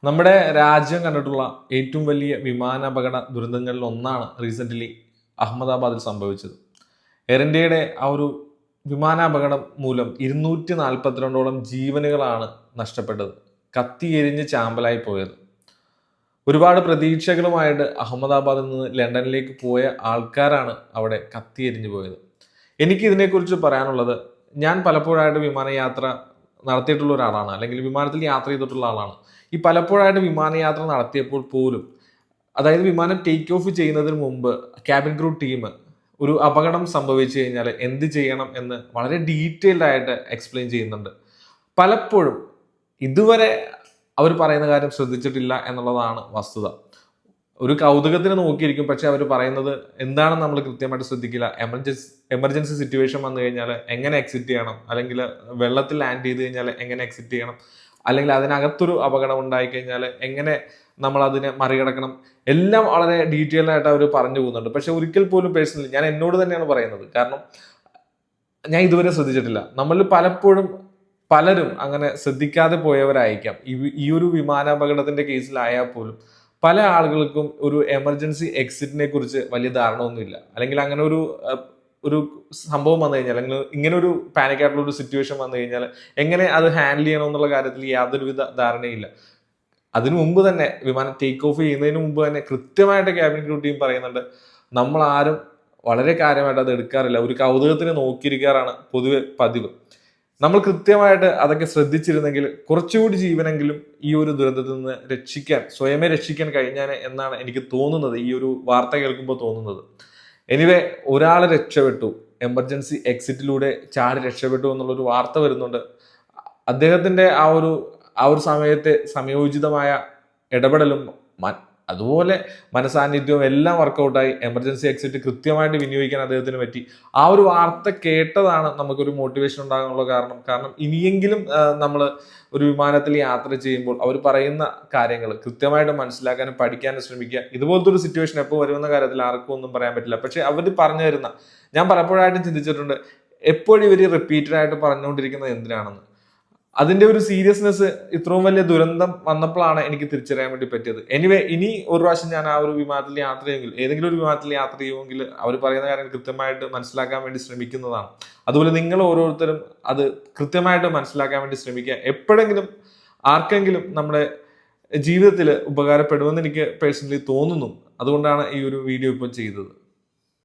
നമ്മുടെ രാജ്യം കണ്ടിട്ടുള്ള ഏറ്റവും വലിയ വിമാനാപകട ദുരന്തങ്ങളിൽ ഒന്നാണ് റീസെൻ്റ്ലി അഹമ്മദാബാദിൽ സംഭവിച്ചത്. എയർ ഇന്ത്യയുടെ ആ ഒരു വിമാനാപകടം മൂലം 242ഓളം ജീവനുകളാണ് നഷ്ടപ്പെട്ടത്, കത്തിയെരിഞ്ഞ് ചാമ്പലായി പോയത്. ഒരുപാട് പ്രതീക്ഷകളുമായിട്ട് അഹമ്മദാബാദിൽ നിന്ന് ലണ്ടനിലേക്ക് പോയ ആൾക്കാരാണ് അവിടെ കത്തിയെരിഞ്ഞു പോയത്. എനിക്ക് ഇതിനെക്കുറിച്ച് പറയാനുള്ളത്, ഞാൻ പലപ്പോഴായിട്ട് വിമാനയാത്ര നടത്തിയിട്ടുള്ള ഒരാളാണ്, അല്ലെങ്കിൽ വിമാനത്തിൽ യാത്ര ചെയ്തിട്ടുള്ള ആളാണ്. ഈ പലപ്പോഴായിട്ട് വിമാനയാത്ര നടത്തിയപ്പോൾ പോലും, അതായത് വിമാനം ടേക്ക് ഓഫ് ചെയ്യുന്നതിന് മുമ്പ് ക്യാബിൻ ക്രൂ ടീം ഒരു അപകടം സംഭവിച്ചു കഴിഞ്ഞാൽ എന്ത് ചെയ്യണം എന്ന് വളരെ ഡീറ്റെയിൽഡ് ആയിട്ട് എക്സ്പ്ലെയിൻ ചെയ്യുന്നുണ്ട്. പലപ്പോഴും ഇതുവരെ അവർ പറയുന്ന കാര്യം ശ്രദ്ധിച്ചിട്ടില്ല എന്നുള്ളതാണ് വസ്തുത. ഒരു കൗതുകത്തിന് നോക്കിയിരിക്കും, പക്ഷെ അവർ പറയുന്നത് എന്താണെന്ന് നമ്മൾ കൃത്യമായിട്ട് ശ്രദ്ധിക്കില്ല. എമർജൻസി സിറ്റുവേഷൻ വന്നു കഴിഞ്ഞാൽ എങ്ങനെ എക്സിറ്റ് ചെയ്യണം, അല്ലെങ്കിൽ വെള്ളത്തിൽ ലാൻഡ് ചെയ്ത് കഴിഞ്ഞാൽ എങ്ങനെ എക്സിറ്റ് ചെയ്യണം, അല്ലെങ്കിൽ അതിനകത്തൊരു അപകടം ഉണ്ടായി കഴിഞ്ഞാൽ എങ്ങനെ നമ്മൾ അതിനെ മറികടക്കണം, എല്ലാം വളരെ ഡീറ്റെയിൽഡ് ആയിട്ട് അവർ പറഞ്ഞു പോകുന്നുണ്ട്. പക്ഷെ ഒരിക്കൽ പോലും പേഴ്സണലി ഞാൻ എന്നോട് തന്നെയാണ് പറയുന്നത്, കാരണം ഞാൻ ഇതുവരെ ശ്രദ്ധിച്ചിട്ടില്ല. നമ്മളിൽ പലരും അങ്ങനെ ശ്രദ്ധിക്കാതെ പോയവരായിരിക്കാം. ഈ ഒരു വിമാനാപകടത്തിന്റെ കേസിലായാൽ പോലും പല ആളുകൾക്കും ഒരു എമർജൻസി എക്സിറ്റിനെ കുറിച്ച് വലിയ ധാരണ ഒന്നുമില്ല, അല്ലെങ്കിൽ അങ്ങനെ ഒരു സംഭവം വന്നു കഴിഞ്ഞാൽ, അല്ലെങ്കിൽ ഇങ്ങനെ ഒരു പാനിക് ആയിട്ടുള്ള ഒരു സിറ്റുവേഷൻ വന്നു കഴിഞ്ഞാൽ എങ്ങനെ അത് ഹാൻഡിൽ ചെയ്യണം എന്നുള്ള കാര്യത്തിൽ യാതൊരുവിധ ധാരണയില്ല. അതിനു മുമ്പ് തന്നെ, വിമാനം ടേക്ക് ഓഫ് ചെയ്യുന്നതിന് മുമ്പ് തന്നെ കൃത്യമായിട്ട് ക്യാബിൻ ക്രൂ ടീം പറയുന്നുണ്ട്, നമ്മൾ ആരും വളരെ കാര്യമായിട്ട് അത് എടുക്കാറില്ല, ഒരു കൗതുകത്തിന് നോക്കിയിരിക്കാറാണ് പൊതുവെ പതിവ്. നമ്മൾ കൃത്യമായിട്ട് അതൊക്കെ ശ്രദ്ധിച്ചിരുന്നെങ്കിൽ കുറച്ചുകൂടി ജീവനെങ്കിലും ഈ ഒരു ദുരന്തത്തിൽ നിന്ന് സ്വയമേ രക്ഷിക്കാൻ കഴിഞ്ഞാൽ എന്നാണ് എനിക്ക് തോന്നുന്നത്, ഈ ഒരു വാർത്ത കേൾക്കുമ്പോൾ തോന്നുന്നത്. എനിവേ, ഒരാൾ രക്ഷപ്പെട്ടു, എമർജൻസി എക്സിറ്റിലൂടെ ചാടി രക്ഷപ്പെട്ടു എന്നുള്ളൊരു വാർത്ത വരുന്നുണ്ട്. അദ്ദേഹത്തിന്റെ ആ ഒരു സമയത്തെ സമയോചിതമായ ഇടപെടലും അതുപോലെ മനസാന്നിധ്യവും എല്ലാം വർക്കൗട്ടായി എമർജൻസി എക്സിറ്റ് കൃത്യമായിട്ട് വിനിയോഗിക്കാൻ അദ്ദേഹത്തിന് പറ്റി. ആ ഒരു വാർത്ത കേട്ടതാണ് നമുക്കൊരു മോട്ടിവേഷൻ ഉണ്ടാകാനുള്ള കാരണം ഇനിയെങ്കിലും നമ്മൾ ഒരു വിമാനത്തിൽ യാത്ര ചെയ്യുമ്പോൾ അവർ പറയുന്ന കാര്യങ്ങൾ കൃത്യമായിട്ട് മനസ്സിലാക്കാനും പഠിക്കാനും ശ്രമിക്കുക. ഇതുപോലത്തെ ഒരു സിറ്റുവേഷൻ എപ്പോൾ വരുമെന്ന കാര്യത്തിൽ ആർക്കും ഒന്നും പറയാൻ പറ്റില്ല. പക്ഷെ അവർ പറഞ്ഞു തരുന്ന, ഞാൻ പലപ്പോഴായിട്ടും ചിന്തിച്ചിട്ടുണ്ട്, എപ്പോഴും ഇവർ റിപ്പീറ്റഡ് ആയിട്ട് പറഞ്ഞുകൊണ്ടിരിക്കുന്നത് എന്തിനാണെന്ന്. അതിന്റെ ഒരു സീരിയസ്നെസ് ഇത്രയും വലിയ ദുരന്തം വന്നപ്പോഴാണ് എനിക്ക് തിരിച്ചറിയാൻ വേണ്ടി പറ്റിയത്. എനിവേ, ഇനി ഒരു പ്രാവശ്യം ഞാൻ ആ ഒരു വിമാനത്തിൽ യാത്ര ചെയ്യുമെങ്കിൽ, ഏതെങ്കിലും ഒരു വിമാനത്തിൽ യാത്ര ചെയ്യുമെങ്കിൽ അവർ പറയുന്ന കാര്യങ്ങൾ കൃത്യമായിട്ട് മനസ്സിലാക്കാൻ വേണ്ടി ശ്രമിക്കുന്നതാണ്. അതുപോലെ നിങ്ങൾ ഓരോരുത്തരും അത് കൃത്യമായിട്ട് മനസ്സിലാക്കാൻ വേണ്ടി ശ്രമിക്കുക. എപ്പോഴെങ്കിലും ആർക്കെങ്കിലും നമ്മുടെ ജീവിതത്തിൽ ഉപകാരപ്പെടുമെന്ന് എനിക്ക് പേഴ്സണലി തോന്നുന്നു. അതുകൊണ്ടാണ് ഈ ഒരു വീഡിയോ ഇപ്പോൾ ചെയ്തത്.